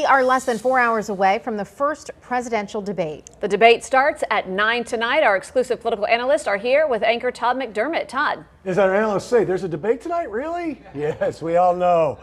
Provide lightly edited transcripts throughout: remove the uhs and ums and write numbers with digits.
are less than 4 hours away from the first presidential debate. The debate starts at 9 tonight. Our exclusive political analysts are here with anchor Todd McDermott. Todd. As our analysts say, there's a debate tonight, really? Yes, we all know.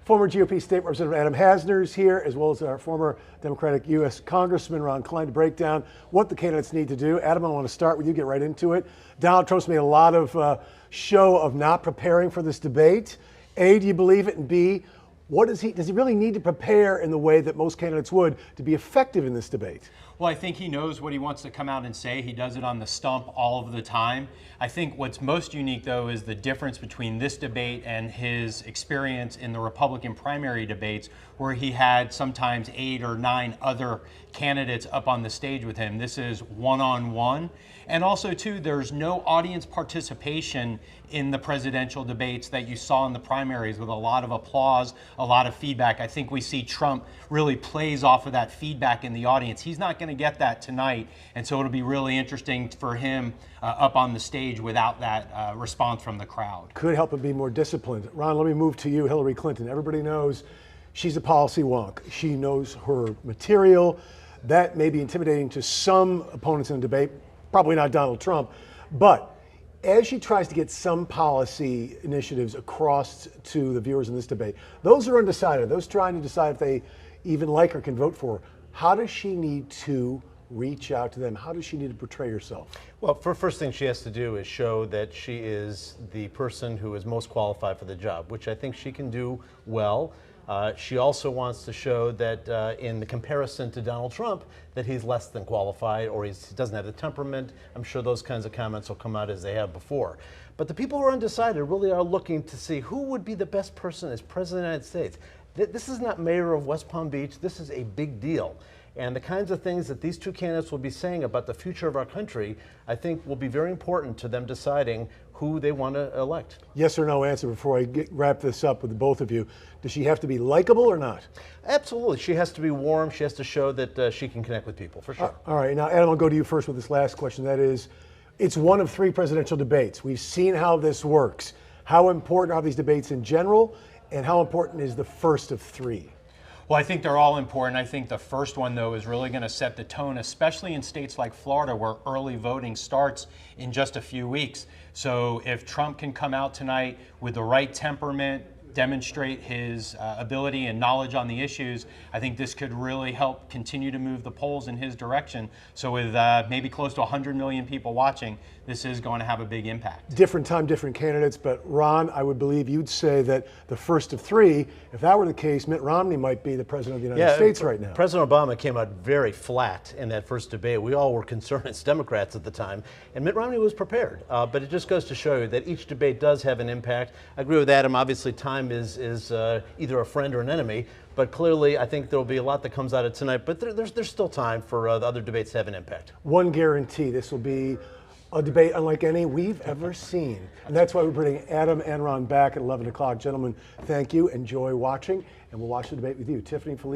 Former GOP State Representative Adam Hasner is here, as well as our former Democratic U.S. Congressman Ron Klein, to break down what the candidates need to do. Adam, I want to start with you, get right into it. Donald Trump's made a lot of show of not preparing for this debate. A, do you believe it? And B, does he really need to prepare in the way that most candidates would to be effective in this debate? Well, I think he knows what he wants to come out and say. He does it on the stump all of the time. I think what's most unique, though, is the difference between this debate and his experience in the Republican primary debates, where he had sometimes 8 or 9 other candidates up on the stage with him. This is one-on-one. And also, too, there's no audience participation in the presidential debates that you saw in the primaries, with a lot of applause, a lot of feedback. I think we see Trump really plays off of that feedback in the audience. He's not going to get that tonight, and so it'll be really interesting for him up on the stage without that response from the crowd. Could help him be more disciplined. Ron, let me move to you. Hillary Clinton. Everybody knows she's a policy wonk. She knows her material. That may be intimidating to some opponents in the debate, probably not Donald Trump, but as she tries to get some policy initiatives across to the viewers in this debate, those are undecided, those trying to decide if they even like her, can vote for her. How does she need to reach out to them? How does she need to portray herself? Well, first thing she has to do is show that she is the person who is most qualified for the job, which I think she can do well. She also wants to show that in the comparison to Donald Trump, that he's less than qualified, or he doesn't have the temperament. I'm sure those kinds of comments will come out as they have before. But the people who are undecided really are looking to see who would be the best person as president of the United States. This is not mayor of West Palm Beach. This is a big deal. And the kinds of things that these two candidates will be saying about the future of our country, I think will be very important to them deciding who they want to elect. Yes or no answer before I wrap this up with both of you. Does she have to be likable or not? Absolutely. She has to be warm. She has to show that she can connect with people, for sure. All right. Now, Adam, I'll go to you first with this last question. That is, it's one of 3 presidential debates. We've seen how this works. How important are these debates in general, and how important is the first of 3? Well, I think they're all important. I think the first one, though, is really going to set the tone, especially in states like Florida, where early voting starts in just a few weeks. So if Trump can come out tonight with the right temperament, demonstrate his ability and knowledge on the issues, I think this could really help continue to move the polls in his direction. So with maybe close to 100 million people watching, this is going to have a big impact. Different time, different candidates, but Ron, I would believe you'd say that the first of 3, if that were the case, Mitt Romney might be the president of the United States right now. President Obama came out very flat in that first debate. We all were concerned as Democrats at the time, and Mitt Romney was prepared. But it just goes to show you that each debate does have an impact. I agree with Adam. Obviously, time is either a friend or an enemy, but clearly I think there will be a lot that comes out of tonight, but there's still time for the other debates to have an impact. One guarantee, this will be a debate unlike any we've ever seen. And that's why we're bringing Adam and Ron back at 11 o'clock. Gentlemen, thank you. Enjoy watching, and we'll watch the debate with you. Tiffany, Felicia.